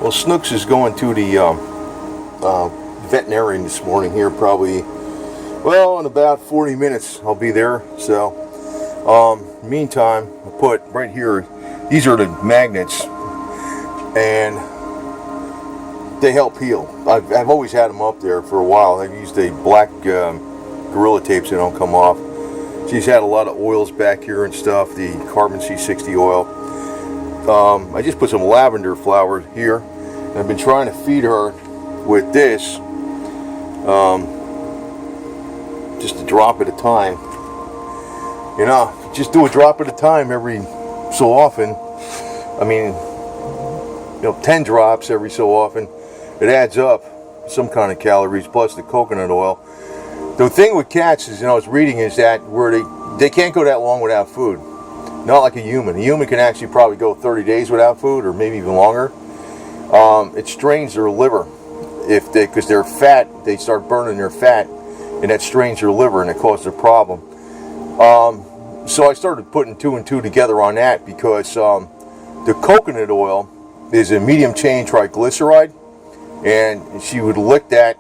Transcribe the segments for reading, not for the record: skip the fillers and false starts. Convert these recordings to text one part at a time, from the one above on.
Well, Snooks is going to the veterinarian this morning here, probably, well, in about 40 minutes I'll be there. So, meantime, I put right here, these are the magnets, and they help heal. I've always had them up there for a while. I've used a black Gorilla tapes, they don't come off. She's had a lot of oils back here and stuff, the carbon C60 oil. I just put some lavender flower here, and I've been trying to feed her with this, just a drop at a time. You know, just do a drop at a time every so often. I mean, 10 drops every so often. It adds up some kind of calories plus the coconut oil. The thing with cats is, I was reading, is that where they can't go that long without food. Not like a human. A human can actually probably go 30 days without food, or maybe even longer. It strains their liver because they're fat. They start burning their fat, and that strains their liver, and it causes a problem. So I started putting two and two together on that, because the coconut oil is a medium chain triglyceride, and she would lick that,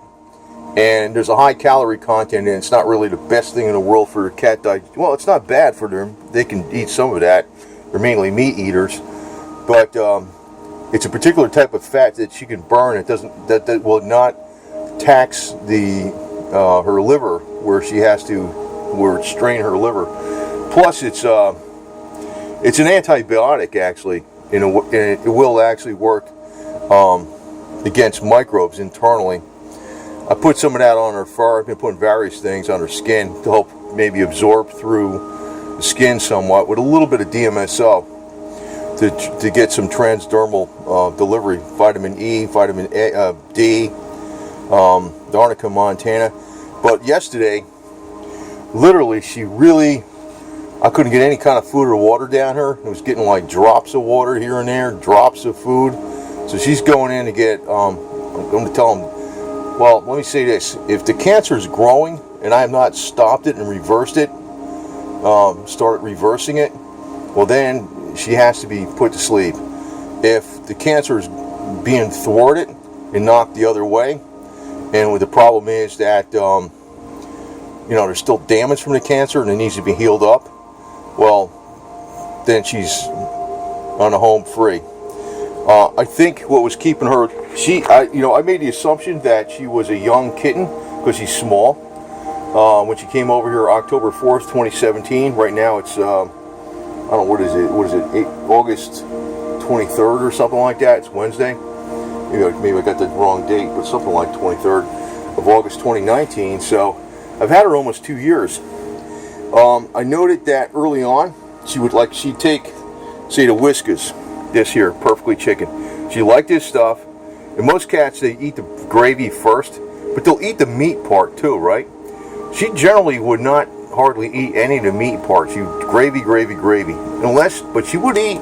and there's a high calorie content, and it's not really the best thing in the world for a cat diet. Well, it's not bad for them. They can eat some of that. They're mainly meat eaters, but it's a particular type of fat that she can burn. It doesn't, that will not tax her liver, where she has to strain her liver. Plus, it's an antibiotic, actually, and it will actually work against microbes internally. I put some of that on her fur. I've been putting various things on her skin to help maybe absorb through the skin somewhat, with a little bit of DMSO to get some transdermal delivery, vitamin E, vitamin D, the Arnica montana. But yesterday, literally, I couldn't get any kind of food or water down her. It was getting like drops of water here and there, drops of food. So she's going in to get, I'm going to tell them, well, let me say this. If the cancer is growing and I have not stopped it and reversed it, started reversing it, well, then she has to be put to sleep. If the cancer is being thwarted and knocked the other way, and the problem is that, there's still damage from the cancer and it needs to be healed up, well, then she's on a home free. I think what was keeping her, I made the assumption that she was a young kitten because she's small. When she came over here October 4th, 2017, right now it's, I don't know, what is it, August 23rd or something like that. It's Wednesday. Maybe I got the wrong date, but something like 23rd of August 2019. So I've had her almost 2 years. I noted that early on, she'd take, say, the Whiskas, this here, Perfectly Chicken. She liked this stuff. And most cats, they eat the gravy first, but they'll eat the meat part too, right? She generally would not hardly eat any of the meat part. She would gravy. But she would eat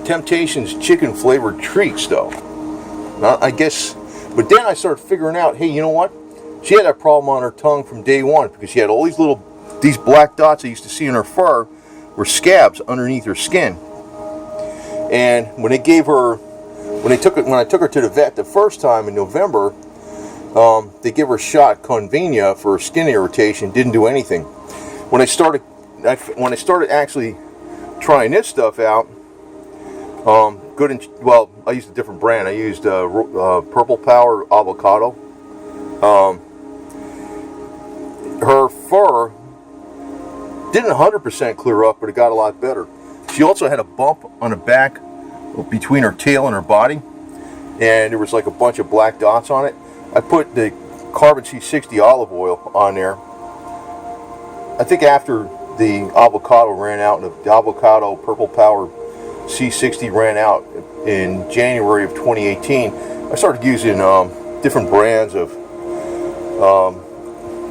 Temptations chicken flavored treats though. I guess, but then I started figuring out, hey, you know what? She had that problem on her tongue from day one, because she had all these black dots I used to see in her fur were scabs underneath her skin. And when I took her to the vet the first time in November, they gave her a shot, Convenia, for skin irritation. Didn't do anything. When I started actually trying this stuff out, I used a different brand. I used Purple Power Avocado. Her fur didn't 100% clear up, but it got a lot better. She also had a bump on the back between her tail and her body, and there was like a bunch of black dots on it. I put the carbon C60 olive oil on there. I think after the avocado ran out, and the avocado Purple Power C60 ran out in January of 2018, I started using different brands of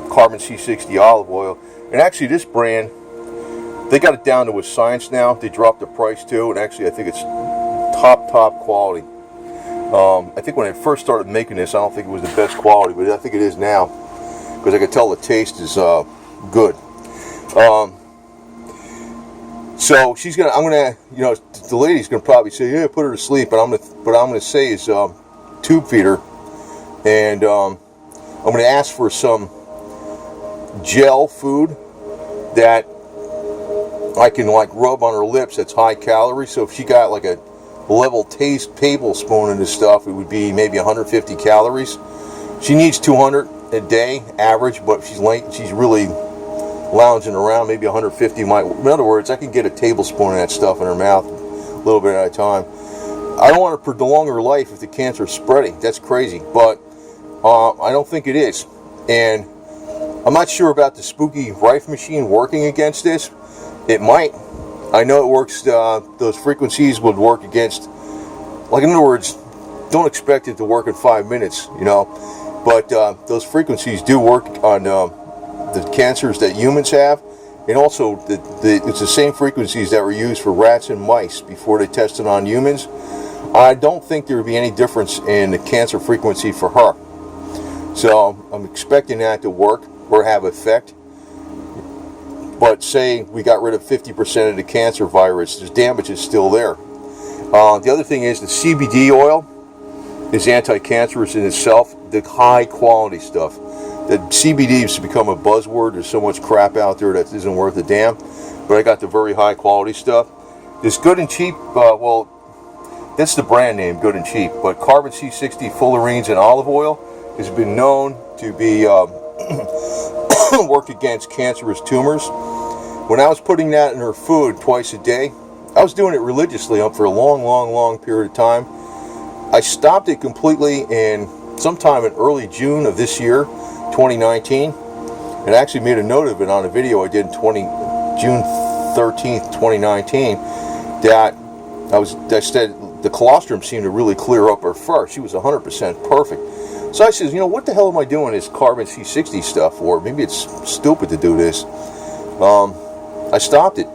carbon C60 olive oil. And actually this brand, they got it down to a science now. They dropped the price too, and actually I think it's top quality. I think when I first started making this, I don't think it was the best quality, but I think it is now, because I could tell the taste is good. So she's gonna, I'm gonna, you know, the lady's gonna probably say, yeah, put her to sleep. But what I'm gonna say is tube feed her, and I'm gonna ask for some gel food that I can like rub on her lips. That's high calorie. So if she got like a level tablespoon of this stuff, it would be maybe 150 calories. She needs 200 a day average, but if she's really lounging around, maybe 150 might. In other words, I can get a tablespoon of that stuff in her mouth a little bit at a time. I don't want to prolong her life if the cancer is spreading. That's crazy, but I don't think it is. And I'm not sure about the spooky Rife machine working against this. It might. I know it works. Those frequencies would work against. Like, in other words, don't expect it to work in 5 minutes, you know. But those frequencies do work on the cancers that humans have, and also it's the same frequencies that were used for rats and mice before they tested on humans. I don't think there would be any difference in the cancer frequency for her. So I'm expecting that to work or have effect. But say we got rid of 50% of the cancer virus, the damage is still there. The other thing is the CBD oil is anti-cancerous in itself, the high quality stuff. The CBD has become a buzzword. There's so much crap out there that isn't worth a damn. But I got the very high quality stuff. This Good and Cheap, well, that's the brand name, Good and Cheap. But carbon C60 fullerenes and olive oil has been known to be work against cancerous tumors. When I was putting that in her food twice a day, I was doing it religiously for a long period of time. I stopped it completely in sometime in early June of this year, 2019, and I actually made a note of it on a video I did in June 13th, 2019, that I said the colostrum seemed to really clear up her fur. She was 100% perfect. So I said, you know, what the hell am I doing this carbon C60 stuff for? Maybe it's stupid to do this. I stopped it.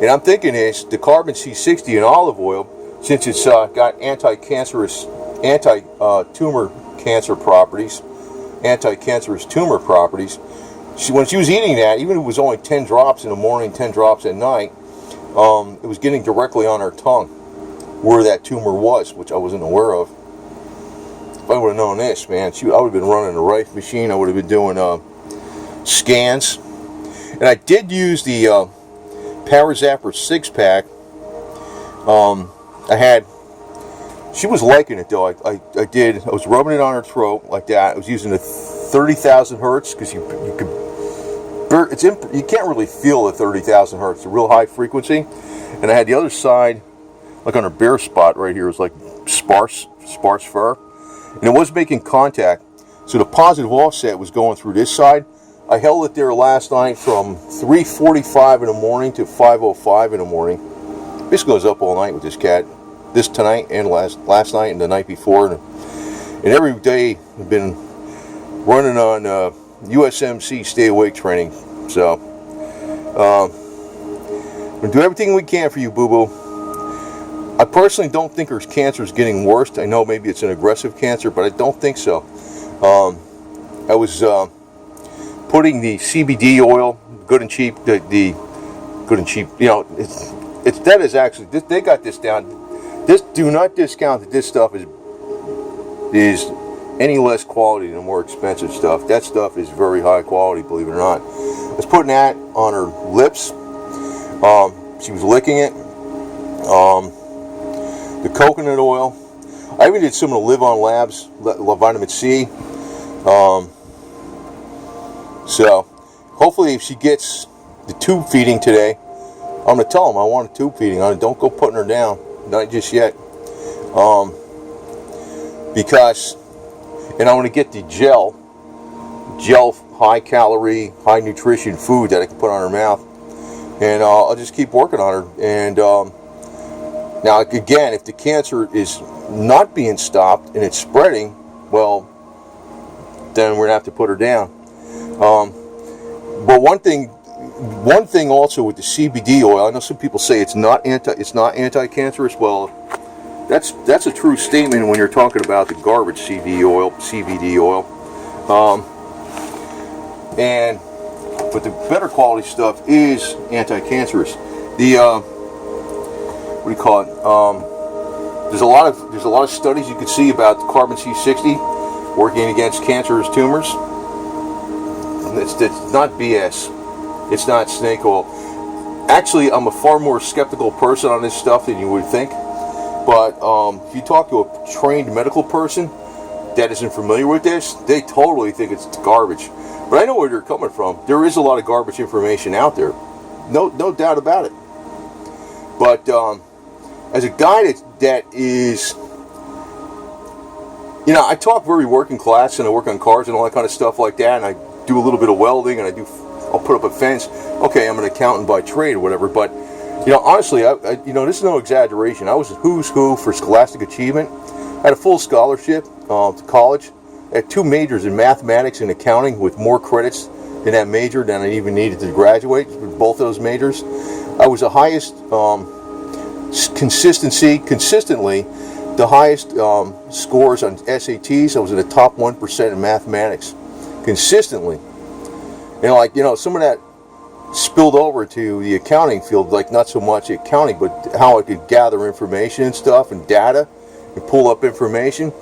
And I'm thinking is the carbon C60 and olive oil, since it's got anti-cancerous, anti-tumor cancer properties, anti-cancerous tumor properties. When she was eating that, even if it was only 10 drops in the morning, 10 drops at night, it was getting directly on her tongue where that tumor was, which I wasn't aware of. If I would have known this, man, I would have been running a Rife machine. I would have been doing scans. And I did use the Power Zapper 6-pack. She was liking it though. I was rubbing it on her throat like that. I was using the 30,000 hertz because you can't really feel the 30,000 hertz. It's a real high frequency. And I had the other side, like on her bare spot right here, was like sparse fur, and it was making contact. So the positive offset was going through this side. I held it there last night from 3:45 in the morning to 5:05 in the morning. Basically, I was up all night with this cat. This tonight and last night and the night before, and every day I've been running on USMC stay awake training. So we'll do everything we can for you, boo boo. I personally don't think her cancer is getting worse. I know maybe it's an aggressive cancer, but I don't think so. I was putting the CBD oil, Good and Cheap, the Good and Cheap. You know, that is actually they got this down. Do not discount that this stuff is any less quality than the more expensive stuff. That stuff is very high quality, believe it or not. I was putting that on her lips. She was licking it. The coconut oil. I even did some of the Live On Labs, vitamin C. So hopefully if she gets the tube feeding today, I'm going to tell them I want a tube feeding. Don't go putting her down. Not just yet. Because, and I want to get the gel high calorie, high nutrition food that I can put on her mouth. And I'll just keep working on her. And now again, if the cancer is not being stopped and it's spreading, well, then we're going to have to put her down. But one thing also with the CBD oil, I know some people say it's not anti-cancerous. Well, that's a true statement when you're talking about the garbage CBD oil. But the better quality stuff is anti-cancerous. The what do you call it? There's a lot of studies you could see about carbon C60 working against cancerous tumors. It's not BS. It's not snake oil. Actually, I'm a far more skeptical person on this stuff than you would think. But if you talk to a trained medical person that isn't familiar with this, they totally think it's garbage. But I know where they're coming from. There is a lot of garbage information out there. No doubt about it. But as a guy that is, you know, I talk very working class, and I work on cars and all that kind of stuff like that, and I do a little bit of welding, and I'll put up a fence. Okay, I'm an accountant by trade or whatever, but you know, honestly, you know, this is no exaggeration. I was a who's who for scholastic achievement. I had a full scholarship to college. I had 2 majors in mathematics and accounting with more credits in that major than I even needed to graduate with both those majors. I was the highest consistently the highest scores on SATs. I was in the top 1% in mathematics consistently. You know, like, you know, some of that spilled over to the accounting field, like not so much accounting, but how I could gather information and stuff and data and pull up information.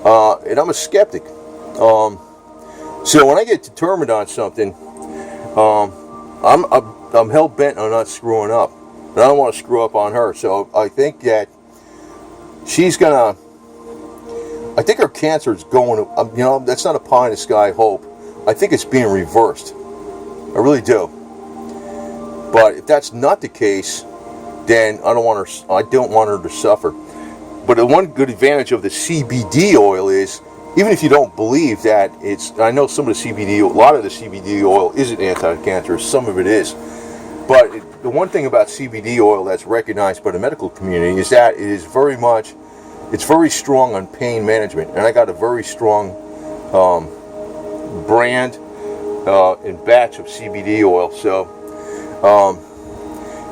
And I'm a skeptic. So when I get determined on something, I'm hell bent on not screwing up. And I don't want to screw up on her. So I think that she's gonna. I think her cancer is going. You know, that's not a pie in the sky hope. I think it's being reversed. I really do. But if that's not the case, then I don't want her to suffer. But the one good advantage of the CBD oil is, even if you don't believe that it's, I know some of the a lot of the CBD oil isn't anti-cancerous, some of it is. But the one thing about CBD oil that's recognized by the medical community is that it is it's very strong on pain management. And I got a very strong brand and batch of CBD oil. So,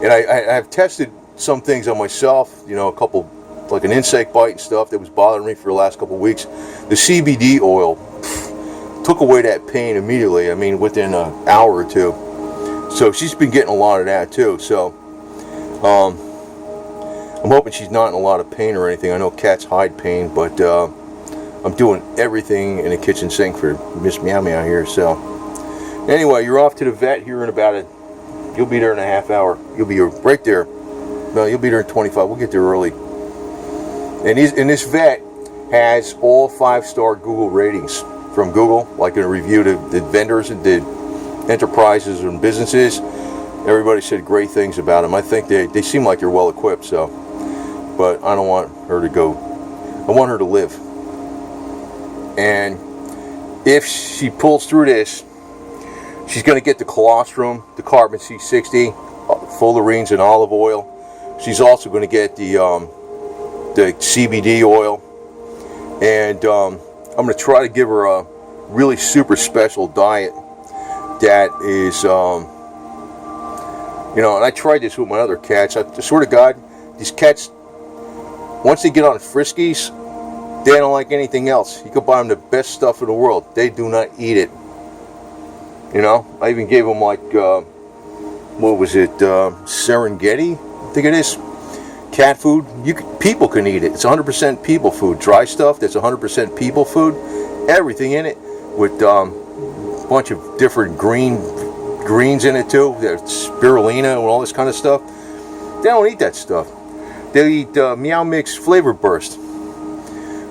and I have tested some things on myself, you know, a couple, like an insect bite and stuff that was bothering me for the last couple of weeks. The CBD oil took away that pain immediately. I mean, within an hour or two. So she's been getting a lot of that too. So I'm hoping she's not in a lot of pain or anything. I know cats hide pain, but I'm doing everything in the kitchen sink for Miss Meow Meow here. So anyway, you're off to the vet here in about you'll be there in a half hour. You'll be right there. No, you'll be there in 25. We'll get there early. And this vet has all 5-star Google ratings from Google, like in a review to the vendors and the enterprises and businesses. Everybody said great things about them. I think they seem like they're well equipped. So, but I don't want her to go. I want her to live. And if she pulls through this, she's going to get the colostrum, the carbon C60, fullerenes and olive oil. She's also going to get the CBD oil. And I'm going to try to give her a really super special diet that is, you know, and I tried this with my other cats. I swear to God, these cats, once they get on Friskies, they don't like anything else. You could buy them the best stuff in the world. They do not eat it. You know, I even gave them like, what was it, Serengeti, I think it is, cat food. People can eat it. It's 100% people food. Dry stuff that's 100% people food. Everything in it with a bunch of different greens in it too. There's spirulina and all this kind of stuff. They don't eat that stuff. They eat Meow Mix Flavor Burst.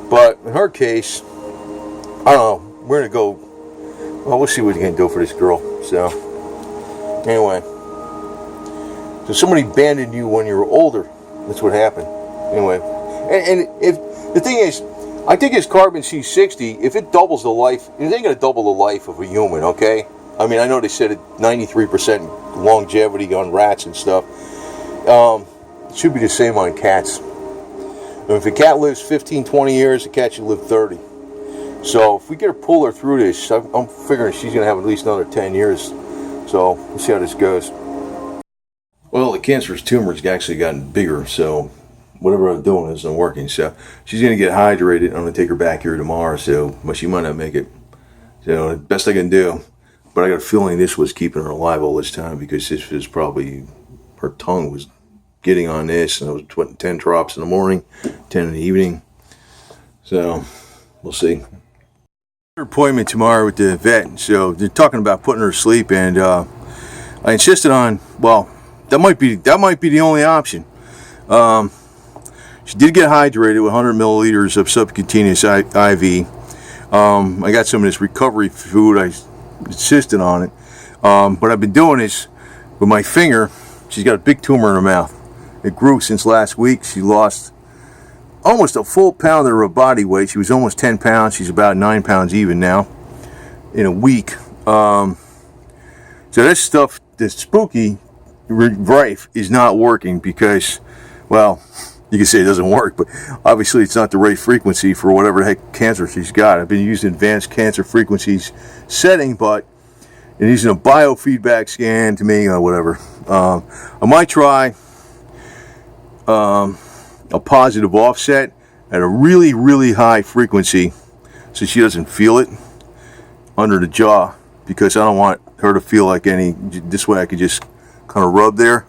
But in her case, I don't know. We're going to go. Well, we'll see what we can do for this girl. So, anyway. So somebody abandoned you when you were older. That's what happened. Anyway. And if the thing is, I think it's carbon C60, if it doubles the life, it ain't going to double the life of a human, okay? I mean, I know they said it 93% longevity on rats and stuff. It should be the same on cats. And if a cat lives 15, 20 years, a cat should live 30. So if we get her pull her through this, I'm figuring she's going to have at least another 10 years. So we'll see how this goes. Well, the cancerous tumor's actually gotten bigger, so whatever I'm doing isn't working. So she's going to get hydrated. I'm going to take her back here tomorrow, but she might not make it. So the best I can do. But I got a feeling this was keeping her alive all this time, because this was probably her tongue was getting on this, and I was putting 10 drops in the morning, 10 in the evening. So we'll see. Appointment tomorrow with the vet. So they're talking about putting her to sleep, and I insisted on, well, that might be the only option. She did get hydrated with 100 milliliters of subcutaneous IV. I got some of this recovery food. I insisted on it. But I've been doing this with my finger. She's got a big tumor in her mouth. It grew since last week. She lost almost a full pound of her body weight. She was almost 10 pounds. She's about 9 pounds even now in a week. So this stuff, this spooky rife, is not working because, well, you can say it doesn't work, but obviously it's not the right frequency for whatever the heck cancer she's got. I've been using advanced cancer frequencies setting, but and using a biofeedback scan to me or whatever. I might try a positive offset at a really, really high frequency so she doesn't feel it under the jaw, because I don't want her to feel like any, this way I could just kind of rub there.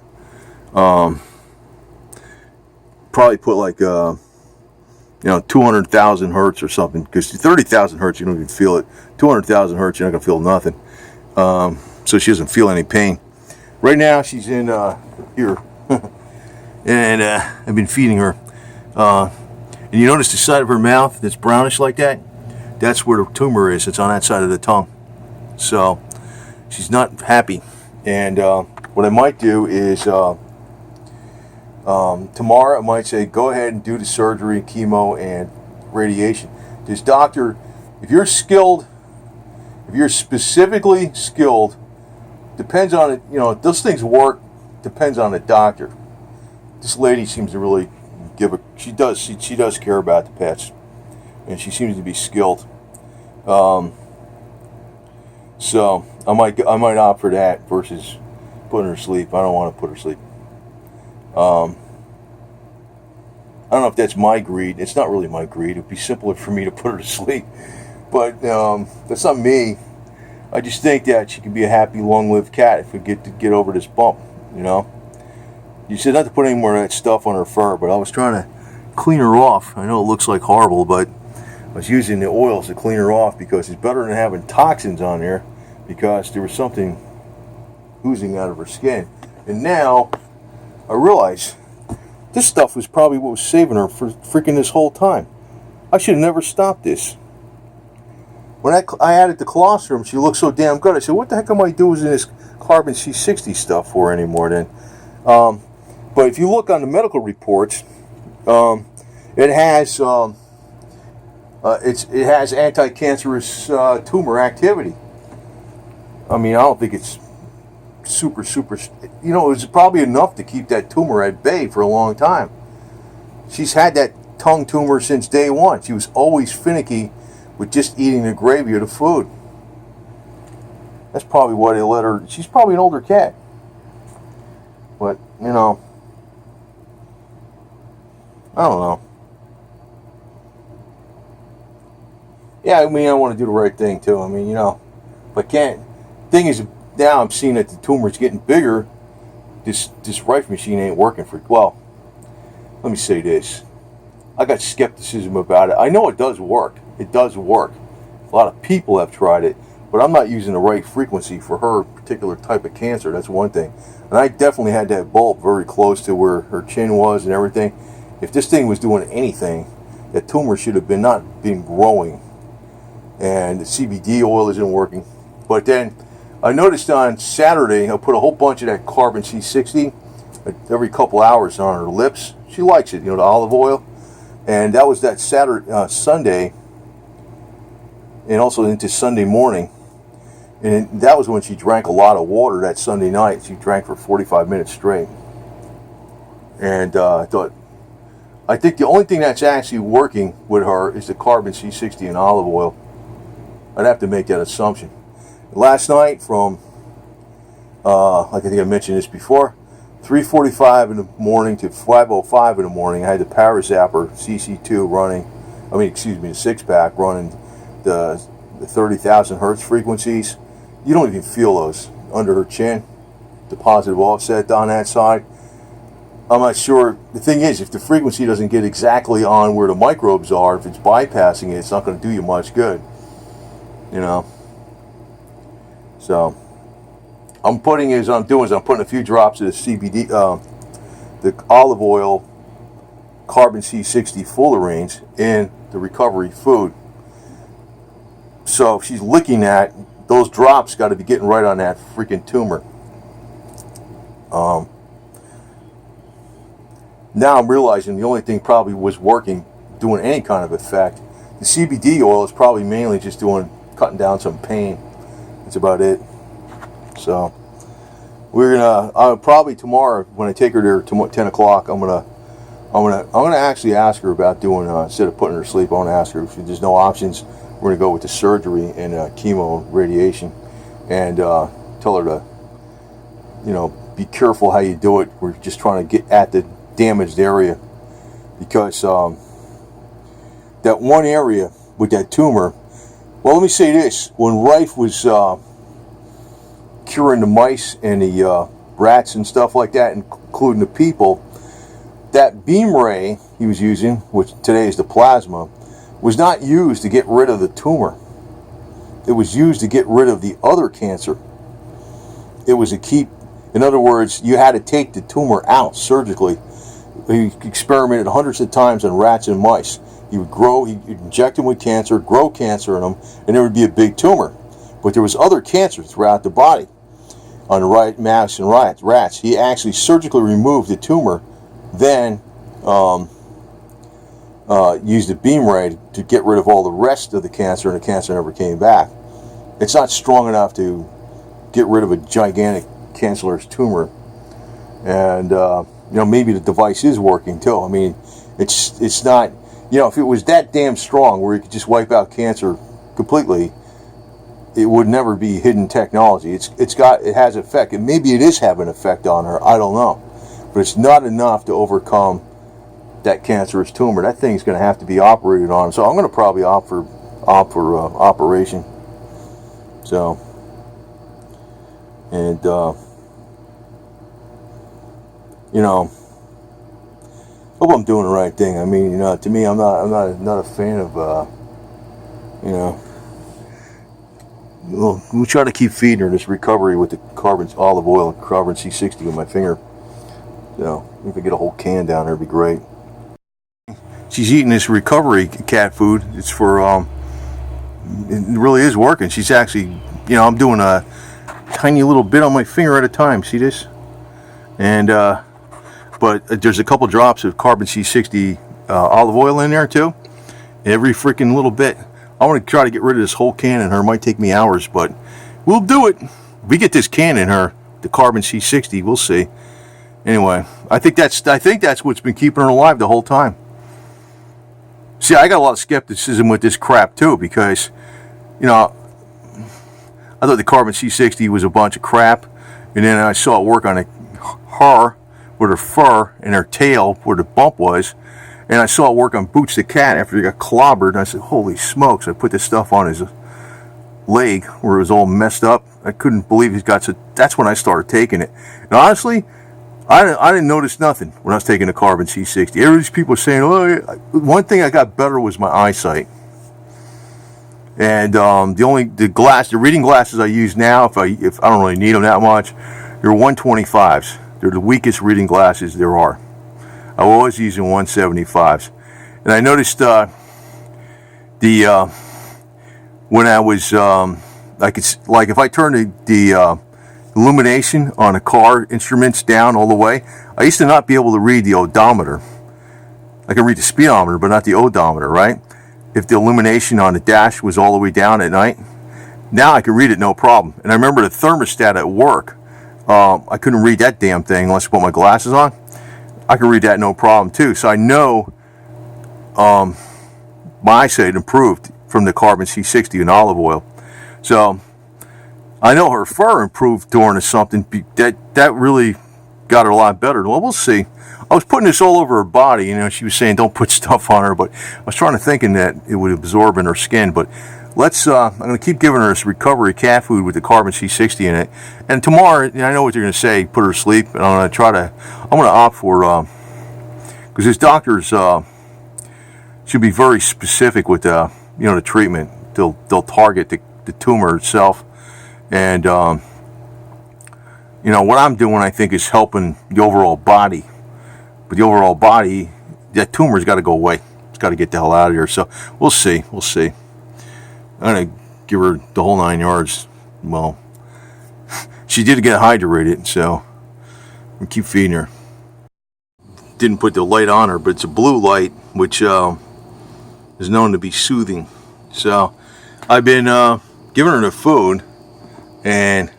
Probably put like 200,000 hertz or something, because 30,000 hertz you don't even feel it. 200,000 hertz you're not gonna feel nothing. So she doesn't feel any pain. Right now she's in here, and I've been feeding her. And you notice the side of her mouth that's brownish like that? That's where the tumor is. It's on that side of the tongue. So she's not happy. And what I might do is tomorrow I might say go ahead and do the surgery, chemo, and radiation. This doctor, if you're skilled, if you're specifically skilled, depends on it. You know, those things work. Depends on the doctor. This lady seems to really give a. She does care about the pets, and she seems to be skilled. So I might opt for that versus putting her to sleep. I don't want to put her to sleep. I don't know if that's my greed. It's not really my greed. It'd be simpler for me to put her to sleep. But that's not me. I just think that she could be a happy, long-lived cat if we get over this bump, you know. You said not to put any more of that stuff on her fur, but I was trying to clean her off. I know it looks like horrible, but I was using the oils to clean her off because it's better than having toxins on there, because there was something oozing out of her skin. And now I realize this stuff was probably what was saving her for freaking this whole time. I should have never stopped this. When I added the colostrum, she looked so damn good. I said, what the heck am I doing this carbon C60 stuff for anymore then? But if you look on the medical reports, it has anti-cancerous tumor activity. I mean, I don't think it's super, you know, it's probably enough to keep that tumor at bay for a long time. She's had that tongue tumor since day one. She was always finicky with just eating the gravy of the food. That's probably why they let her. She's probably an older cat. But, you know, I don't know. Yeah, I mean, I want to do the right thing too. I mean, you know, if I can't. Thing is, now I'm seeing that the tumor's getting bigger. This rifle machine ain't working for. Well, let me say this. I got skepticism about it. I know it does work. It does work. A lot of people have tried it, but I'm not using the right frequency for her particular type of cancer. That's one thing. And I definitely had that bulb very close to where her chin was and everything. If this thing was doing anything, that tumor should have not been growing. And the CBD oil isn't working. But then I noticed on Saturday, I put a whole bunch of that carbon C60 every couple hours on her lips. She likes it, you know, the olive oil. And that was that Sunday, and also into Sunday morning. And that was when she drank a lot of water that Sunday night. She drank for 45 minutes straight. And I think the only thing that's actually working with her is the carbon C60 and olive oil. I'd have to make that assumption. Last night from, like I think I mentioned this before, 3:45 in the morning to 5:05 in the morning, I had the Power Zapper CC2 running. I mean, excuse me, the 6-pack running the 30,000 hertz frequencies. You don't even feel those under her chin. the positive offset on that side. I'm not sure. The thing is, if the frequency doesn't get exactly on where the microbes are, if it's bypassing it, it's not going to do you much good. You know. So, I'm putting I'm putting a few drops of the CBD, the olive oil, carbon C60 fullerenes in the recovery food. So if she's licking that, those drops got to be getting right on that freaking tumor. Now I'm realizing the only thing probably was working, doing any kind of effect. The CBD oil is probably mainly just cutting down some pain. That's about it. So we're gonna probably tomorrow when I take her there 10 o'clock, I'm gonna actually ask her about doing instead of putting her to sleep. I want to ask her if there's no options. We're gonna go with the surgery and chemo and radiation, and tell her to, you know, be careful how you do it. We're just trying to get at the damaged area, because that one area with that tumor. Well, let me say this: when Rife was curing the mice and the rats and stuff like that, including the people, that beam ray he was using, which today is the plasma, was not used to get rid of the tumor. It was used to get rid of the other cancer. It was in other words, you had to take the tumor out surgically. He experimented hundreds of times on rats and mice. He'd inject them with cancer, grow cancer in them, and there would be a big tumor. But there was other cancer throughout the body. On the right mouse and rats, he actually surgically removed the tumor, then used the beam ray to get rid of all the rest of the cancer, and the cancer never came back. It's not strong enough to get rid of a gigantic cancerous tumor. And you know, maybe the device is working too. I mean, it's not, you know, if it was that damn strong where it could just wipe out cancer completely, it would never be hidden technology. It has effect, and maybe it is having an effect on her. I don't know, but it's not enough to overcome that cancerous tumor. That thing's going to have to be operated on. So I'm going to probably opt for operation. So, and you know, hope I'm doing the right thing. I mean, you know, to me, I'm not a fan of you know. We'll try to keep feeding her this recovery with the olive oil and carbon C60 with my finger. So if I get a whole can down there, it'd be great. She's eating this recovery cat food. It's for it really is working. She's actually, you know, I'm doing a tiny little bit on my finger at a time. See this? And but there's a couple drops of carbon C60 olive oil in there too. Every freaking little bit. I want to try to get rid of this whole can in her. It might take me hours, but we'll do it. If we get this can in her, the carbon C60, we'll see. Anyway, I think that's what's been keeping her alive the whole time. See, I got a lot of skepticism with this crap too, because, you know, I thought the carbon C60 was a bunch of crap, and then I saw it work on her with her fur and her tail where the bump was. And I saw it work on Boots the cat after he got clobbered. And I said, holy smokes. I put this stuff on his leg where it was all messed up. I couldn't believe he's got that's when I started taking it. And honestly, I didn't notice nothing when I was taking the carbon C60. Everybody's people are saying, oh, one thing I got better was my eyesight. And the reading glasses I use now, if I don't really need them that much, they're 125s. They're the weakest reading glasses there are. I was always using 175s, and I noticed when I was if I turn the illumination on a car instruments down all the way, I used to not be able to read the odometer. I can read the speedometer, but not the odometer, right? If the illumination on the dash was all the way down at night, now I can read it no problem. And I remember the thermostat at work. I couldn't read that damn thing unless I put my glasses on. I can read that no problem too. So I know my eyesight improved from the carbon C60 and olive oil. So I know her fur improved during something that really got her a lot better. Well, we'll see. I was putting this all over her body. You know, she was saying don't put stuff on her, but I was trying to thinking that it would absorb in her skin. But I'm going to keep giving her this recovery cat food with the carbon C60 in it. And tomorrow, I know what they're going to say, put her to sleep, and I'm going to opt for, because his doctors should be very specific with the treatment. They'll target the tumor itself, and what I'm doing, I think, is helping the overall body. But the overall body, that tumor's got to go away. It's got to get the hell out of here. So we'll see. I'm going to give her the whole 9 yards. Well, she did get hydrated, so we'll keep feeding her. Didn't put the light on her, but it's a blue light, which is known to be soothing. So I've been giving her the food, and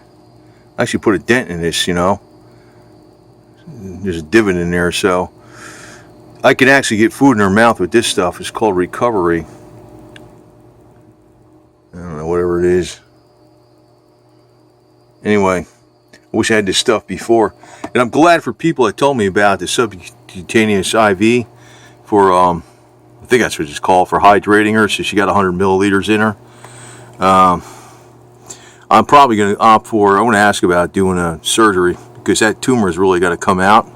I actually put a dent in this, There's a divot in there, so I can actually get food in her mouth with this stuff. It's called Recovery. I don't know, whatever it is. Anyway, I wish I had this stuff before. And I'm glad for people that told me about the subcutaneous IV for, I think that's what it's called, for hydrating her. So she got 100 milliliters in her. I'm probably going to opt for, I want to ask about doing a surgery, because that tumor has really got to come out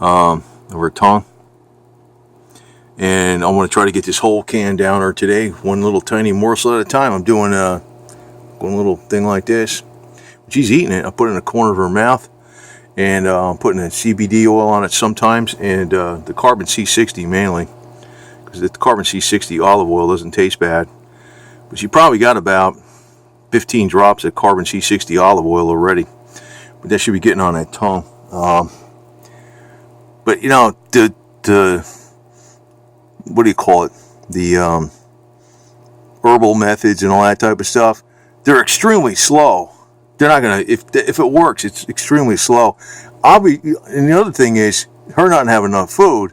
of her tongue. And I want to try to get this whole can down her today, one little tiny morsel at a time. I'm doing a little thing like this. She's eating it. I put it in the corner of her mouth, and I'm putting a CBD oil on it sometimes, and the carbon C60 mainly, because the carbon C60 olive oil doesn't taste bad. But she probably got about 15 drops of carbon C60 olive oil already. But that should be getting on that tongue. But the what do you call it? The herbal methods and all that type of stuff. They're extremely slow. They're not gonna, if it works, it's extremely slow. And the other thing is, her not having enough food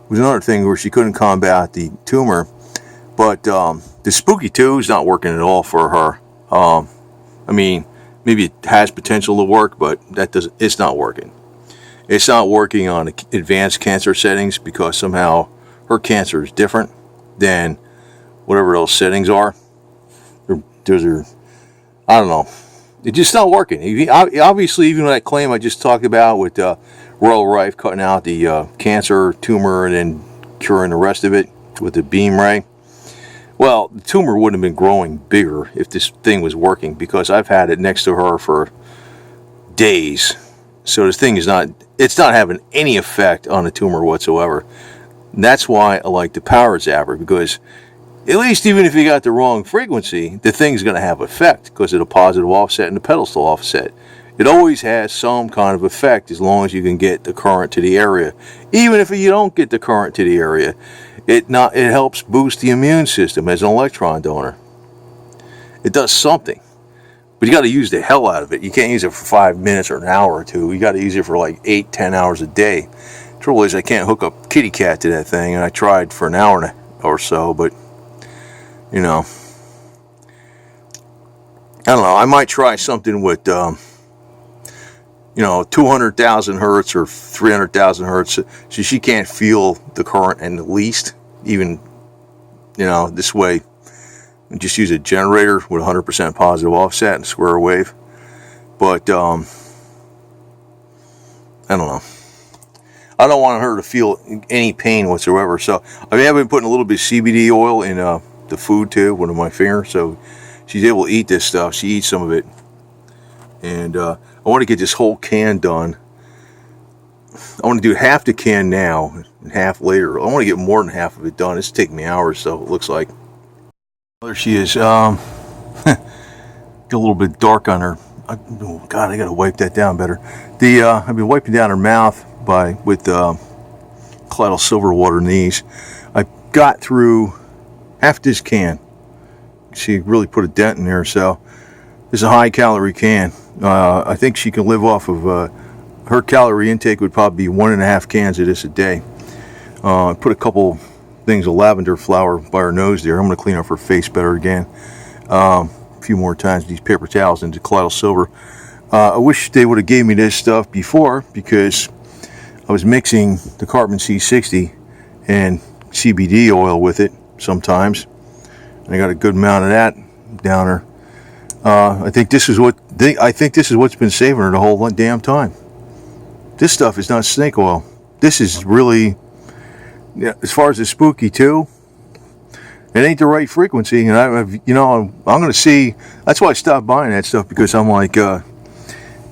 was another thing where she couldn't combat the tumor. But the Spooky 2 is not working at all for her. Maybe it has potential to work, but it's not working. It's not working on advanced cancer settings, because somehow her cancer is different than whatever those settings are. I don't know. It's just not working. Obviously, even that claim I just talked about with Royal Rife cutting out the cancer tumor and then curing the rest of it with the beam ray. Well, the tumor wouldn't have been growing bigger if this thing was working, because I've had it next to her for days. So this thing it's not having any effect on the tumor whatsoever. And that's why I like the power zapper, because at least even if you got the wrong frequency, the thing's going to have effect because of the positive offset and the pedestal offset. It always has some kind of effect as long as you can get the current to the area. Even if you don't get the current to the area, it helps boost the immune system as an electron donor. It does something. But you got to use the hell out of it. You can't use it for 5 minutes or an hour or two. You got to use it for like 8-10 hours a day. Trouble is, I can't hook up kitty cat to that thing, and I tried for an hour or so, but I don't know. I might try something with 200,000 hertz or 300,000 hertz, so she can't feel the current in the least. Even this way, just use a generator with 100% positive offset and square wave. But I don't know. I don't want her to feel any pain whatsoever. So I have been putting a little bit of CBD oil in the food too, one of my fingers, so she's able to eat this stuff. She eats some of it, and I want to get this whole can done. I want to do half the can now and half later. I want to get more than half of it done. It's taking me hours, so it looks like. There she is. Got a little bit dark on her. Oh God, I gotta wipe that down better. I've been wiping down her mouth with colloidal silver water in these. I got through half this can. She really put a dent in there, so this is a high calorie can. I think she can live off of her calorie intake would probably be 1.5 cans of this a day. I put a couple things of lavender flower by her nose there. I'm going to clean up her face better again. A few more times with these paper towels into colloidal silver. I wish they would have gave me this stuff before, because I was mixing the carbon C60 and CBD oil with it sometimes. And I got a good amount of that down her. I think this is what's been saving her the whole damn time. This stuff is not snake oil. This is really, yeah, as far as the spooky too, it ain't the right frequency. And I'm going to see. That's why I stopped buying that stuff, because I'm like, I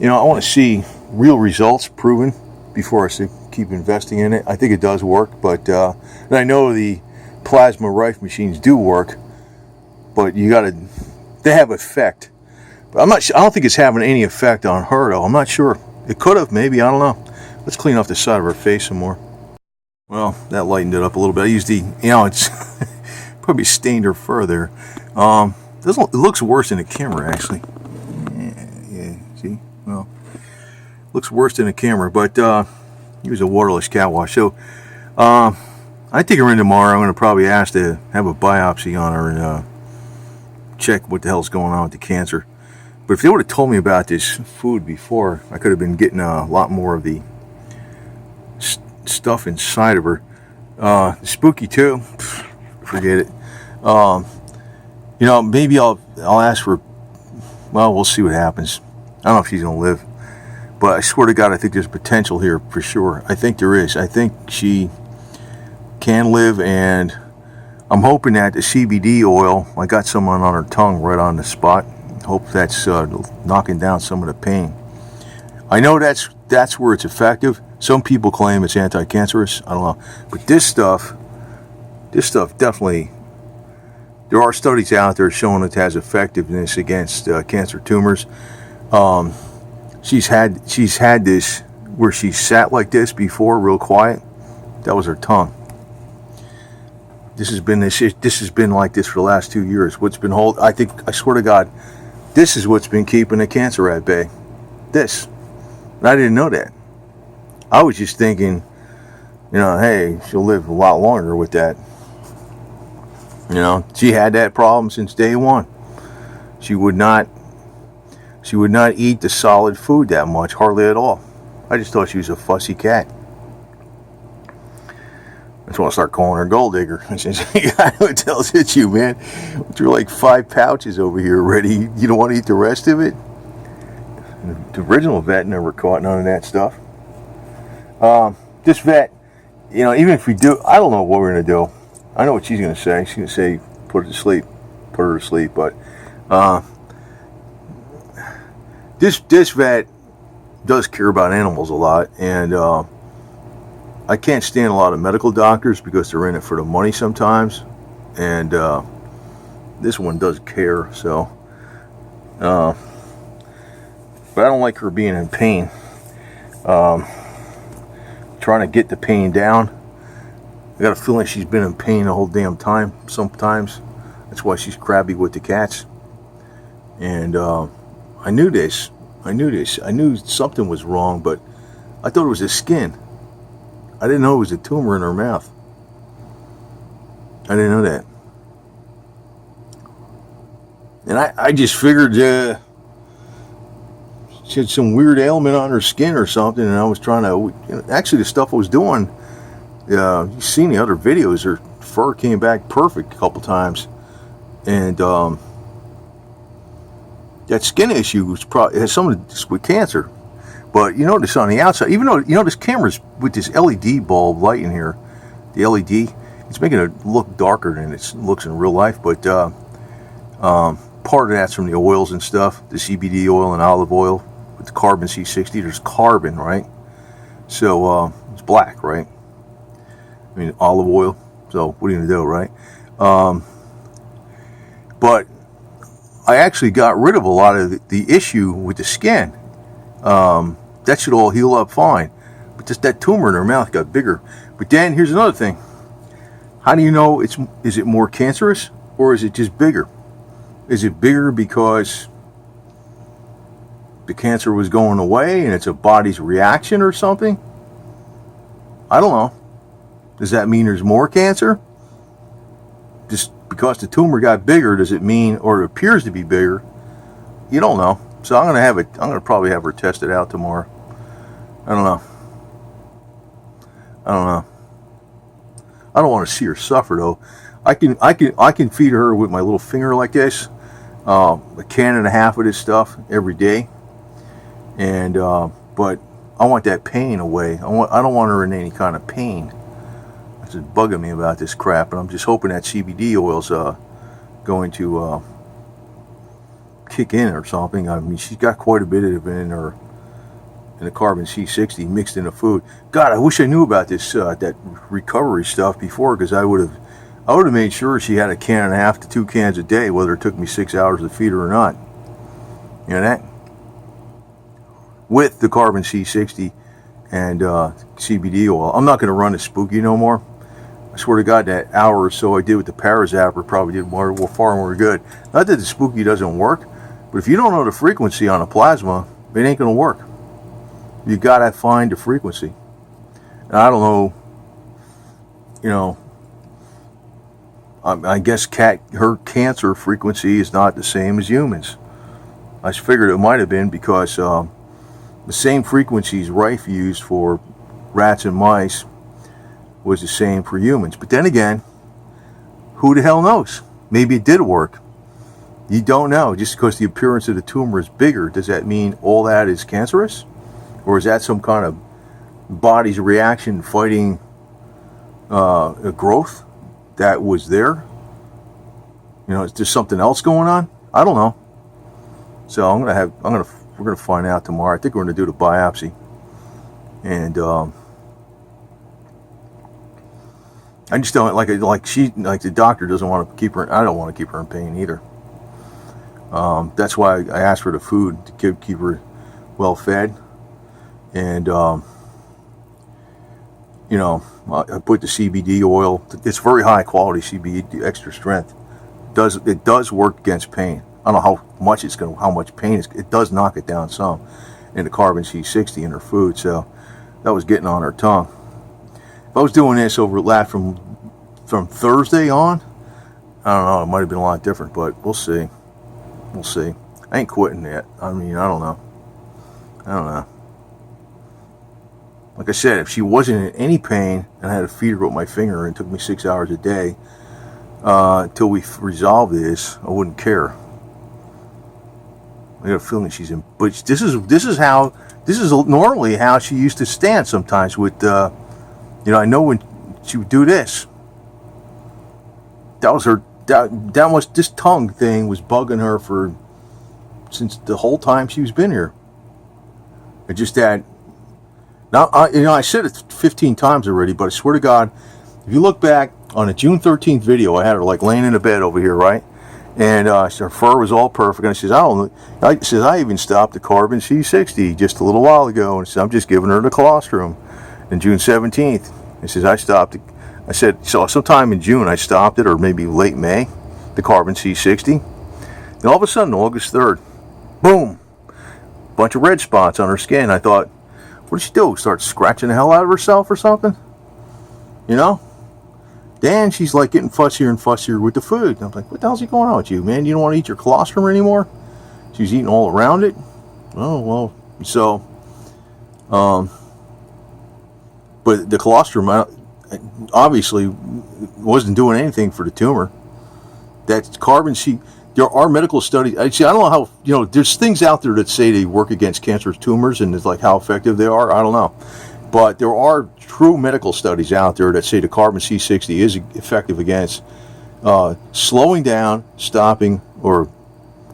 want to see real results proven before I keep investing in it. I think it does work, but and I know the plasma rife machines do work, but they have effect. But I don't think it's having any effect on her though. I'm not sure. It could have, maybe, I don't know. Let's clean off the side of her face some more. Well, that lightened it up a little bit. I used it's probably stained her further. It looks worse in the camera, actually. Yeah, see? Well, looks worse in the camera, but use a waterless cat wash. So, I take her in tomorrow. I'm going to probably ask to have a biopsy on her and check what the hell's going on with the cancer. But if they would have told me about this food before, I could have been getting a lot more of the stuff inside of her. Spooky too. Forget it. Maybe I'll ask for. Well, we'll see what happens. I don't know if she's gonna live, but I swear to God, I think there's potential here for sure. I think there is. I think she can live, and I'm hoping that the CBD oil, I got some on her tongue right on the spot. Hope that's knocking down some of the pain. I know that's where it's effective. Some people claim it's anti-cancerous. I don't know, but this stuff definitely. There are studies out there showing it has effectiveness against cancer tumors. She's had this where she sat like this before, real quiet. That was her tongue. This has been like this for the last 2 years. I swear to God, this is what's been keeping the cancer at bay. This. And I didn't know that. I was just thinking, hey, she'll live a lot longer with that. She had that problem since day one. She would not eat the solid food that much, hardly at all. I just thought she was a fussy cat. That's why I start calling her gold digger. I said, what the hell's hit you, man? There are like 5 pouches over here already. You don't want to eat the rest of it? The original vet never caught none of that stuff. This vet, even if we do, I don't know what we're going to do. I know what she's going to say. She's going to say, put her to sleep. But this vet does care about animals a lot, and I can't stand a lot of medical doctors because they're in it for the money sometimes, and this one does care. So, but I don't like her being in pain. Trying to get the pain down. I got a feeling she's been in pain the whole damn time. Sometimes that's why she's crabby with the cats. And I knew this. I knew something was wrong, but I thought it was the skin. I didn't know it was a tumor in her mouth. I didn't know that. And I just figured she had some weird ailment on her skin or something, and I was trying to. Actually, the stuff I was doing, you've seen the other videos. Her fur came back perfect a couple times, and that skin issue was probably has something to do with cancer. But you notice on the outside, even though this camera's with this LED bulb light in here, the LED, it's making it look darker than it looks in real life. But part of that's from the oils and stuff, the CBD oil and olive oil with the carbon C60. There's carbon, right? So it's black, right? I mean, olive oil. So what are you gonna do, right? But I actually got rid of a lot of the issue with the skin. That should all heal up fine. But just that tumor in her mouth got bigger. But then here's another thing. How do you know is it more cancerous or is it just bigger? Is it bigger because the cancer was going away and it's a body's reaction or something? I don't know. Does that mean there's more cancer? Just because the tumor got bigger, does it mean, or it appears to be bigger? You don't know. So I'm gonna probably have her tested out tomorrow. I don't know. I don't want to see her suffer though. I can feed her with my little finger like this, a can and a half of this stuff every day, and but I want that pain away. I don't want her in any kind of pain. That's just bugging me about this crap, and I'm just hoping that CBD oil's going to kick in or something. I mean, she's got quite a bit of it in her, in the carbon C60 mixed in the food. God, I wish I knew about this that recovery stuff before, because I would have made sure she had a can and a half to 2 cans a day, whether it took me 6 hours to feed her or not. You know that? With the carbon C60 and CBD oil. I'm not going to run a spooky no more. I swear to God, that hour or so I did with the Parazapper probably did far more good. Not that the spooky doesn't work, but if you don't know the frequency on a plasma, it ain't going to work. You got to find the frequency. And I don't know, you know, I guess her cancer frequency is not the same as humans. I figured it might have been because the same frequencies Rife used for rats and mice was the same for humans. But then again, who the hell knows? Maybe it did work. You don't know. Just because the appearance of the tumor is bigger, does that mean all that is cancerous? Or is that some kind of body's reaction fighting a growth that was there? You know, is there something else going on? I don't know. So we're gonna find out tomorrow. I think we're gonna do the biopsy, and I just don't like the doctor doesn't want to keep her. I don't want to keep her in pain either. That's why I asked for the food to keep her well fed, and you know, I put the CBD oil. It's very high quality CBD, extra strength. It does work against pain. I don't know how much pain it does knock it down some in the carbon C60 in her food. So that was getting on her tongue. If I was doing this over from Thursday on, I don't know, it might have been a lot different, but we'll see. We'll see. I ain't quitting yet. I mean, I don't know. Like I said, if she wasn't in any pain and I had to feed her with my finger and it took me 6 hours a day until we resolve this, I wouldn't care. I got a feeling she's in, but this is normally how she used to stand sometimes with, you know, I know when she would do this. That was her, this tongue thing was bugging her since the whole time she's been here. It just that, now, you know, I said it 15 times already, but I swear to God, if you look back on a June 13th video, I had her like laying in the bed over here, right? And her fur was all perfect. And she says, I even stopped the carbon C60 just a little while ago. And she says, I'm just giving her the colostrum. And June 17th, and says, I stopped it. I said, so sometime in June I stopped it, or maybe late May, the carbon C60. And all of a sudden, August 3rd, boom, bunch of red spots on her skin. I thought, what did she do? Start scratching the hell out of herself or something? You know? Then she's like getting fussier and fussier with the food. And I'm like, what the hell's going on with you, man? You don't want to eat your colostrum anymore? She's eating all around it. Oh, well, so, but the colostrum obviously wasn't doing anything for the tumor. That carbon, there are medical studies. I don't know how, you know, there's things out there that say they work against cancerous tumors and it's like how effective they are. I don't know. But there are true medical studies out there that say the carbon C60 is effective against slowing down, stopping, or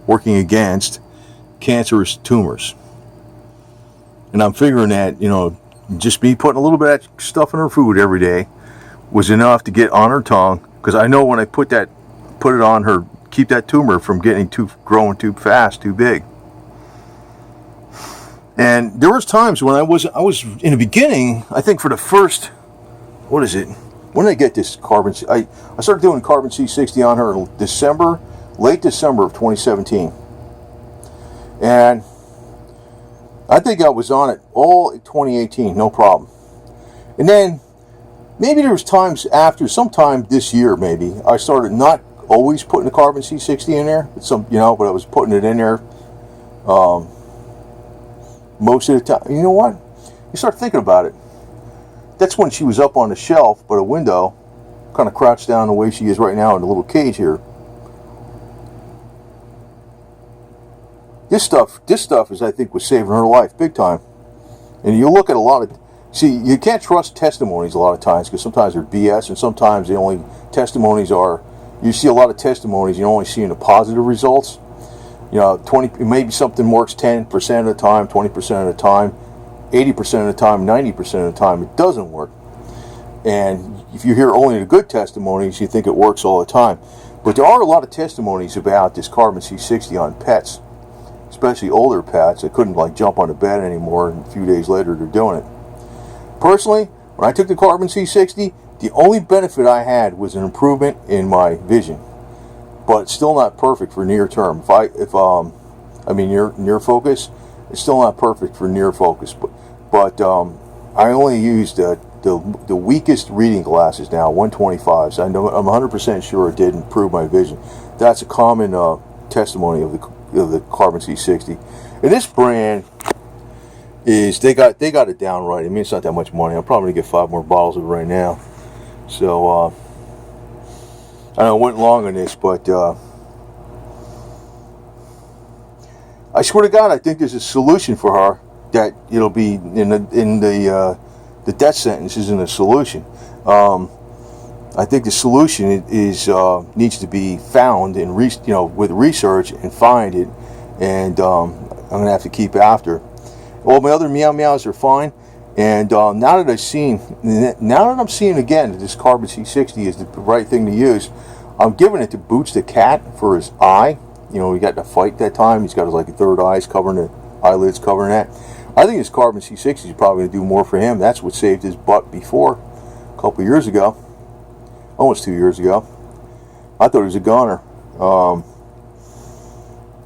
working against cancerous tumors. And I'm figuring that, you know, just me putting a little bit of stuff in her food every day was enough to get on her tongue. Because I know when I put it on her, keep that tumor from growing too fast, too big. And there was times when I was in the beginning, I think for the first, what is it? When did I get this carbon? I started doing carbon C60 on her in late December of 2017. And I think I was on it all in 2018, no problem. And then maybe there was times after, sometime this year maybe, I started not always putting the carbon C60 in there, but I was putting it in there most of the time. You know what? You start thinking about it. That's when she was up on the shelf by the window, kind of crouched down the way she is right now in the little cage here. This stuff is, I think, was saving her life big time. And you look at a lot of, see, you can't trust testimonies a lot of times because sometimes they're BS, and sometimes the only testimonies are, you see a lot of testimonies, you're only seeing the positive results. You know, maybe something works 10% of the time, 20% of the time, 80% of the time, 90% of the time, it doesn't work. And if you hear only the good testimonies, you think it works all the time. But there are a lot of testimonies about this carbon C60 on pets, especially older pets that couldn't like jump on the bed anymore, and a few days later they're doing it. Personally, when I took the carbon C60, the only benefit I had was an improvement in my vision, but it's still not perfect for near term. Near focus, it's still not perfect for near focus. But I only used the weakest reading glasses now, 125. So I'm 100% sure it did improve my vision. That's a common testimony of the carbon C60. And this brand is they got it down right. I mean, it's not that much money. I'm probably gonna get 5 more bottles of it right now. So I know I went long on this, but I swear to God, I think there's a solution for her that it'll be in the death sentence isn't a solution. I think the solution is needs to be found and with research and find it, and I'm gonna have to keep after. All my other meow meows are fine, and now that I'm seeing again that this carbon C60 is the right thing to use, I'm giving it to Boots the cat for his eye. You know, he got in a fight that time. He's got his like a third eyes covering the eyelids covering that. I think this carbon C60 is probably going to do more for him. That's what saved his butt before, a couple years ago, almost 2 years ago. I thought he was a goner.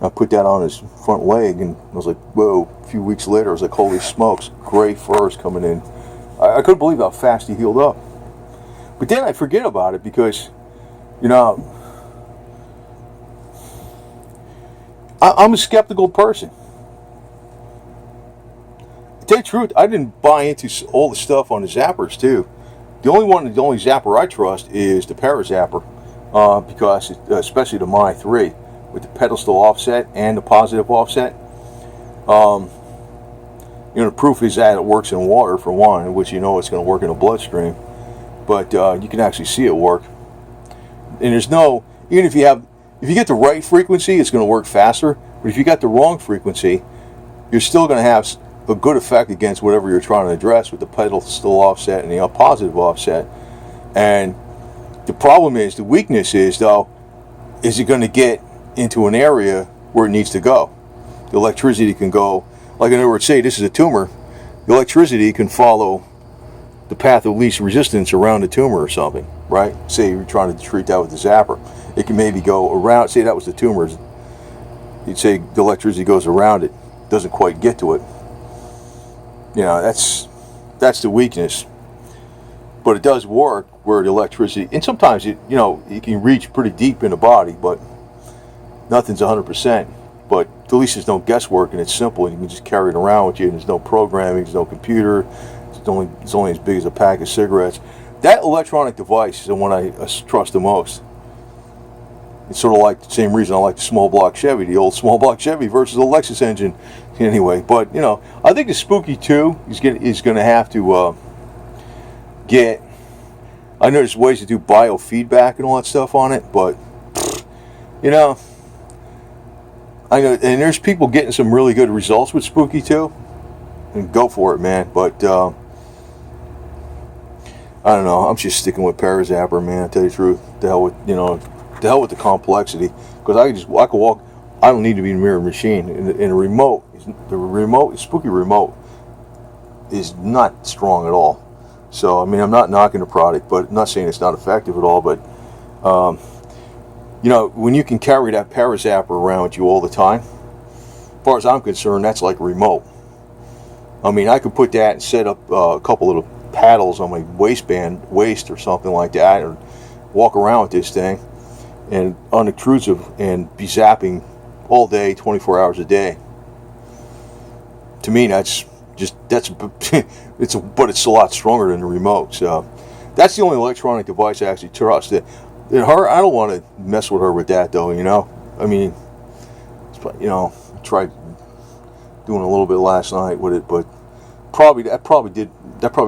I put that on his front leg, and I was like, whoa. A few weeks later, I was like, holy smokes, gray furs coming in. I couldn't believe how fast he healed up. But then I forget about it because, you know, I'm a skeptical person. To tell you the truth, I didn't buy into all the stuff on the zappers too. The only zapper I trust is the Parazapper, because especially the My 3 with the pedestal offset and the positive offset. The proof is that it works in water for one, which you know it's going to work in the bloodstream. But you can actually see it work. And there's no, even if you get the right frequency, it's going to work faster. But if you got the wrong frequency, you're still going to have a good effect against whatever you're trying to address with the pedestal offset and the positive offset. And the problem is, the weakness is, though, is it going to get into an area where it needs to go? The electricity can go, like in other words, say this is a tumor, the electricity can follow the path of least resistance around the tumor or something, right? Say you're trying to treat that with the zapper. It can maybe go around, say that was the tumor, you'd say the electricity goes around it, doesn't quite get to it. You know, that's the weakness. But it does work where the electricity, and sometimes it can reach pretty deep in the body, but nothing's 100%. But at least there's no guesswork, and it's simple. You can just carry it around with you, and there's no programming, there's no computer. It's only as big as a pack of cigarettes. That electronic device is the one I trust the most. It's sort of like the same reason I like the small block Chevy, the old small block Chevy versus the Lexus engine. Anyway, but I think the Spooky 2 is going to have to get. I know there's ways to do biofeedback and all that stuff on it, but I know, and there's people getting some really good results with Spooky 2, and go for it, man. But I don't know. I'm just sticking with Parazapper, man. To tell you the truth, the hell with the complexity, because I could walk. I don't need to be in a mirror machine. In a remote, the Spooky remote is not strong at all. So I mean, I'm not knocking the product, but I'm not saying it's not effective at all. But when you can carry that Parazapper around with you all the time, as far as I'm concerned, that's like a remote. I mean, I could put that and set up a couple little paddles on my waist or something like that, or walk around with this thing and unobtrusive and be zapping all day, 24 hours a day. To me, but it's a lot stronger than the remote. So That's the only electronic device I actually trust. Her, I don't want to mess with her with that, though. You know, I mean, you know, I tried doing a little bit last night with it, but that probably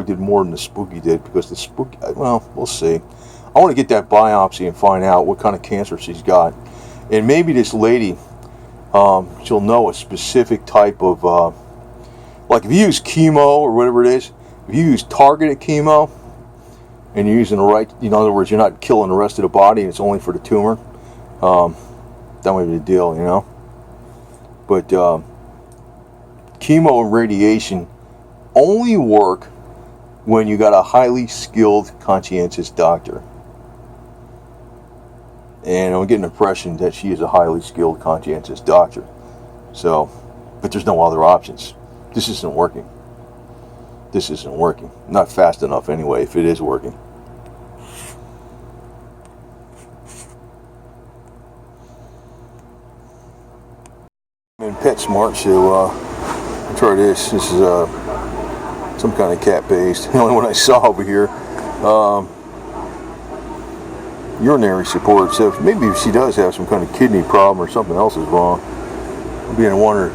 did more than the spooky did, because the spooky, well, we'll see. I want to get that biopsy and find out what kind of cancer she's got, and maybe this lady, she'll know a specific type of, like if you use chemo or whatever it is, if you use targeted chemo, and you're using the right, in other words, you're not killing the rest of the body, and it's only for the tumor, that might be the deal, you know. But chemo and radiation only work when you got a highly skilled, conscientious doctor. And I'm getting the impression that she is a highly skilled, conscientious doctor. So, but there's no other options. This isn't working. This isn't working. Not fast enough anyway, if it is working. I'm in PetSmart, so try this. This is some kind of cat paste. The only one I saw over here. Urinary support. So maybe she does have some kind of kidney problem or something else is wrong. I'm beginning to wonder.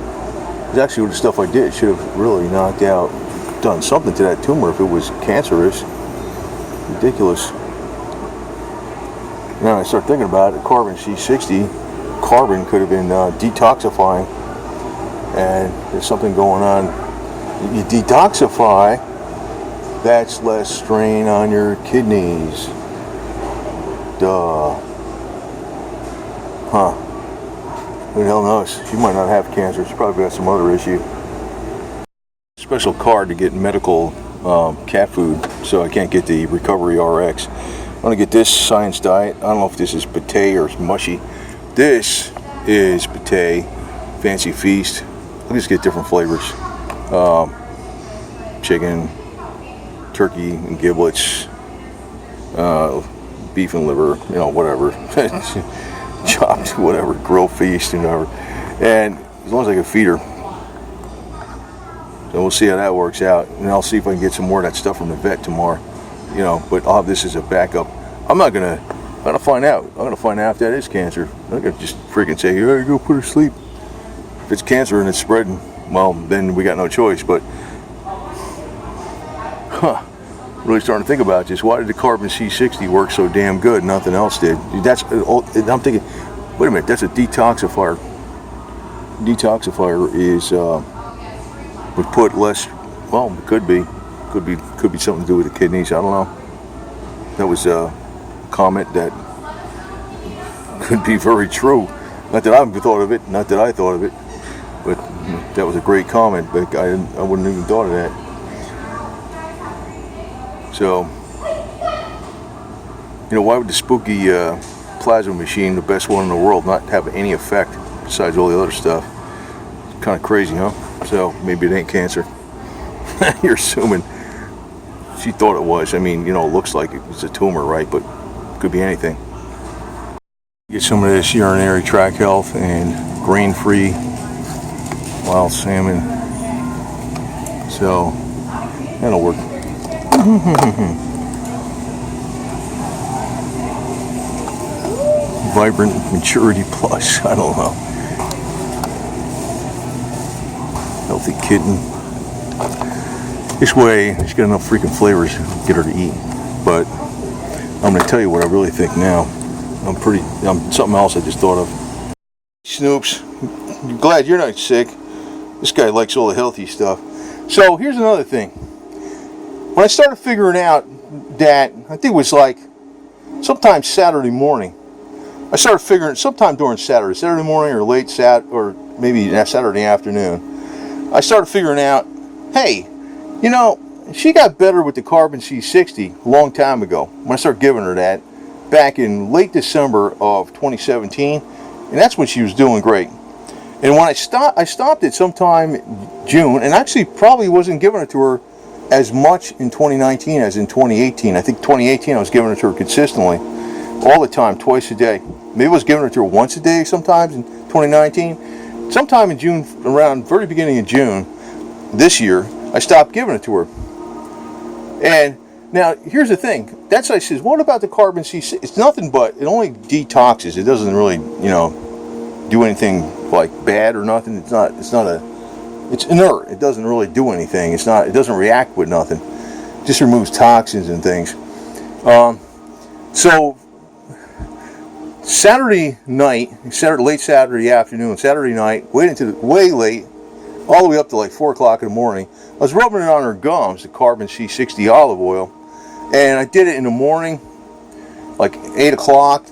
It's actually the stuff I did should have really knocked out, done something to that tumor if it was cancerous. Ridiculous. Now I start thinking about it. Carbon C60, carbon could have been detoxifying, and there's something going on. You detoxify, that's less strain on your kidneys. Duh. Huh. Who the hell knows? She might not have cancer. She probably got some other issue. Special card to get medical cat food, so I can't get the Recovery RX. I'm gonna get this Science Diet. I don't know if this is pate or mushy. This is pate, Fancy Feast. I'll just get different flavors. Chicken, turkey and giblets, beef and liver, you know, whatever. Chopped, whatever, grill feast, and whatever. And as long as I can feed her. So we'll see how that works out. And I'll see if I can get some more of that stuff from the vet tomorrow. You know, but I'll have this as a backup. I'm gonna find out. I'm gonna find out if that is cancer. I'm not gonna just freaking say, hey, go put her to sleep. If it's cancer and it's spreading, well, then we got no choice. But really starting to think about this. Why did the Carbon C60 work so damn good? Nothing else did. I'm thinking, wait a minute, that's a detoxifier. Detoxifier is would put less. Well, it could be something to do with the kidneys. I don't know. That was a comment that could be very true. Not that I've thought of it. Not that I thought of it. But that was a great comment. But I wouldn't even thought of that. So, you know, why would the spooky plasma machine, the best one in the world, not have any effect besides all the other stuff? It's kind of crazy, huh? So maybe it ain't cancer. You're assuming. She thought it was. I mean, you know, it looks like it was a tumor, right? But it could be anything. Get some of this urinary tract health and grain-free wild salmon. So that'll work. Vibrant Maturity Plus. I don't know. Healthy kitten. This way, she's got enough freaking flavors to get her to eat. But I'm going to tell you what I really think now. I'm something else I just thought of. Snoops, I'm glad you're not sick. This guy likes all the healthy stuff. So here's another thing. When I started figuring out that, I think it was like sometime Saturday morning. I started figuring sometime during Saturday morning or late or maybe Saturday afternoon. I started figuring out, hey, you know, she got better with the Carbon C60 a long time ago. When I started giving her that, back in late December of 2017, and that's when she was doing great. And when I stopped it sometime June, and actually probably wasn't giving it to her as much in 2019 as in 2018. I think 2018 I was giving it to her consistently, all the time, twice a day. Maybe I was giving it to her once a day sometimes in 2019. Sometime in June, around very beginning of June this year, I stopped giving it to her. And Now, here's the thing. That's why I says, what about the carbon C6? It's nothing but, it only detoxes. It doesn't really, do anything like bad or nothing. It's inert. It doesn't really do anything. It doesn't react with nothing. It just removes toxins and things. So, Saturday night, late Saturday afternoon, Saturday night, way late, all the way up to like 4 o'clock in the morning, I was rubbing it on her gums, the carbon C60 olive oil, and I did it in the morning, like 8 o'clock,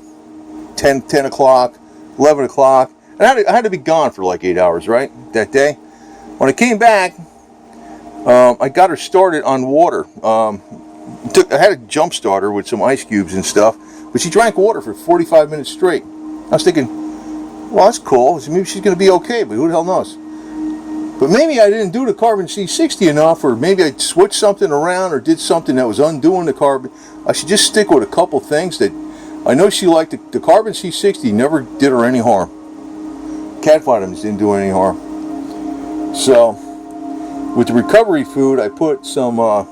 10 o'clock, 11 o'clock, and I had to be gone for like 8 hours, right, that day. When I came back, I got her started on water. I had a jump starter with some ice cubes and stuff, but she drank water for 45 minutes straight. I was thinking, well, that's cool. Maybe she's going to be okay, but who the hell knows? But maybe I didn't do the carbon C60 enough, or maybe I switched something around or did something that was undoing the carbon. I should just stick with a couple things that I know she liked. The carbon C60 never did her any harm. Cat vitamins didn't do any harm. So, with the recovery food, I put some, what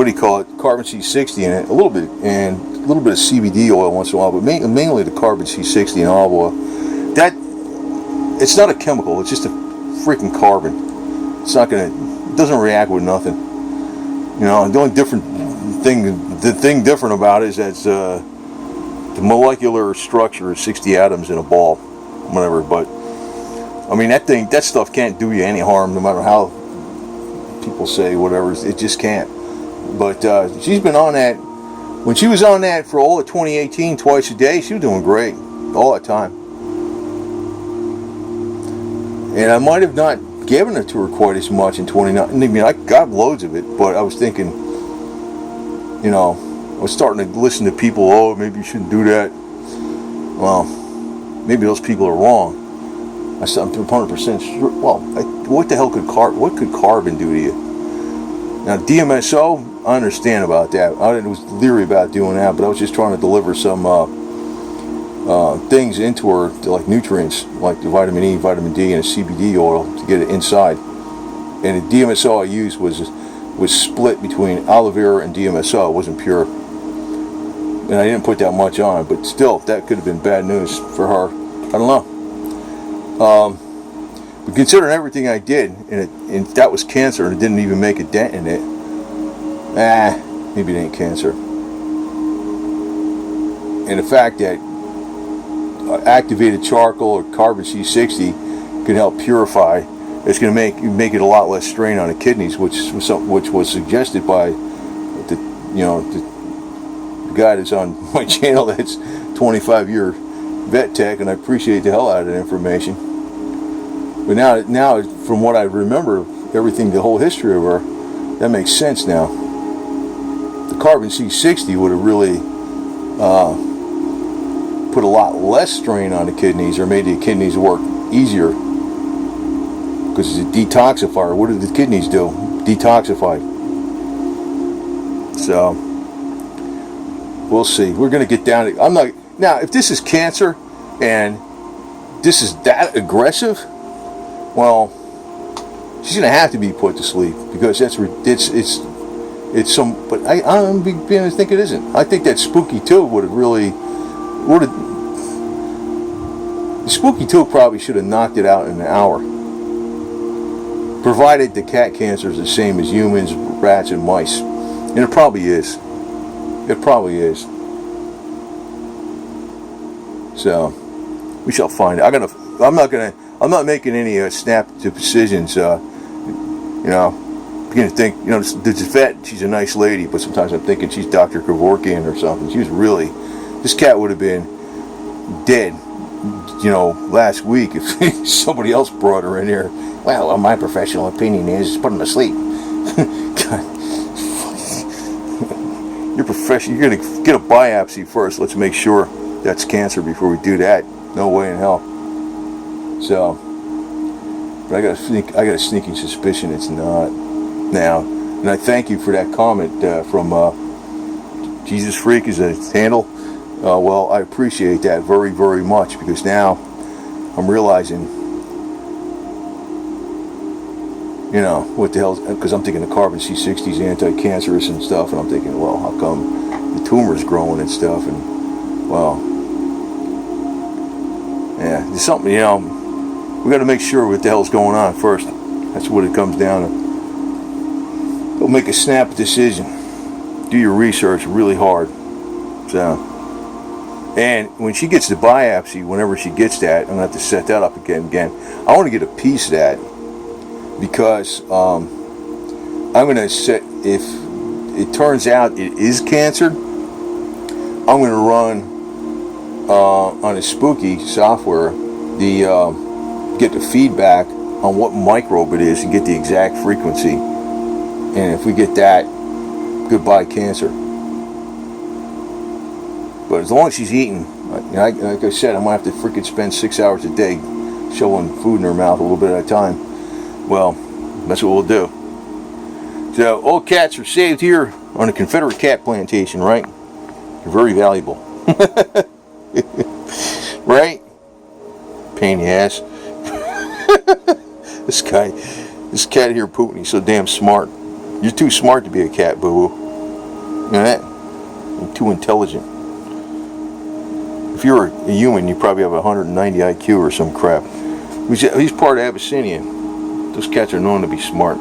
do you call it, carbon C60 in it, a little bit of CBD oil once in a while, but mainly the carbon C60 and olive oil. It's not a chemical, it's just a freaking carbon. It doesn't react with nothing. The only thing different about it is that the molecular structure is 60 atoms in a ball, whatever, but I mean, that stuff can't do you any harm, no matter how people say whatever. It just can't. But she's been on that. When she was on that for all of 2018, twice a day, she was doing great all that time. And I might have not given it to her quite as much in 2019. I mean, I got loads of it, but I was thinking, I was starting to listen to people. Oh, maybe you shouldn't do that. Well, maybe those people are wrong. I'm 100% sure. Well, what the hell could carbon do to you? Now, DMSO, I understand about that. I was leery about doing that, but I was just trying to deliver some things into her, like nutrients, like the vitamin E, vitamin D, and a CBD oil to get it inside. And the DMSO I used was split between aloe vera and DMSO. It wasn't pure. And I didn't put that much on, but still, that could have been bad news for her. I don't know. But considering everything I did, and that was cancer, and it didn't even make a dent in it, maybe it ain't cancer. And the fact that activated charcoal or carbon C60 can help purify, it's going to make it a lot less strain on the kidneys, which was suggested by the guy that's on my channel that's 25-year vet tech, and I appreciate the hell out of that information. But now, from what I remember, everything, the whole history of her, that makes sense now. The carbon C60 would have really put a lot less strain on the kidneys, or made the kidneys work easier, because it's a detoxifier. What do the kidneys do? Detoxify. So, we'll see. We're going to get down to... Now, if this is cancer, and this is that aggressive, well, she's going to have to be put to sleep, because it's some, but I don't begin to think it isn't. I think that Spooky 2 Spooky 2 probably should have knocked it out in an hour. Provided the cat cancer is the same as humans, rats, and mice. And it probably is. It probably is. So, we shall find it. I'm not making any snap decisions. Begin to think, the vet, she's a nice lady, but sometimes I'm thinking she's Dr. Kevorkian or something. This cat would have been dead, last week if somebody else brought her in here. Well, my professional opinion is put him to sleep. God. You're going to get a biopsy first. Let's make sure that's cancer before we do that. No way in hell. So, but I got a sneaking suspicion it's not now. And I thank you for that comment from Jesus Freak is a handle. Well, I appreciate that very, very much, because now I'm realizing You know, what the hell, because I'm thinking the carbon C60 is anti-cancerous and stuff, and I'm thinking, well, how come the tumor's growing and stuff, and, well, yeah, there's something, you know, we got to make sure what the hell's going on first. That's what it comes down to. Don't make a snap decision. Do your research really hard. So, and when she gets the biopsy, whenever she gets that, I'm going to have to set that up again. I want to get a piece of that, because I'm going to set, if it turns out it is cancer, I'm going to run on a spooky software get the feedback on what microbe it is and get the exact frequency. And if we get that, goodbye cancer. But as long as she's eating, like I said, I'm going to have to freaking spend 6 hours a day shoveling food in her mouth a little bit at a time. Well, that's what we'll do. So, all cats are saved here on a Confederate cat plantation, right? They're very valuable. Right? Pain in the ass. This cat here, Putin, he's so damn smart. You're too smart to be a cat, boo-boo. You know that? You're too intelligent. If you're a human, you probably have 190 IQ or some crap. He's part of Abyssinia. Those cats are known to be smart.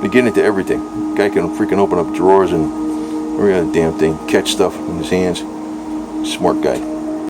They get into everything. Guy can freaking open up drawers and every other damn thing. Catch stuff in his hands. Smart guy.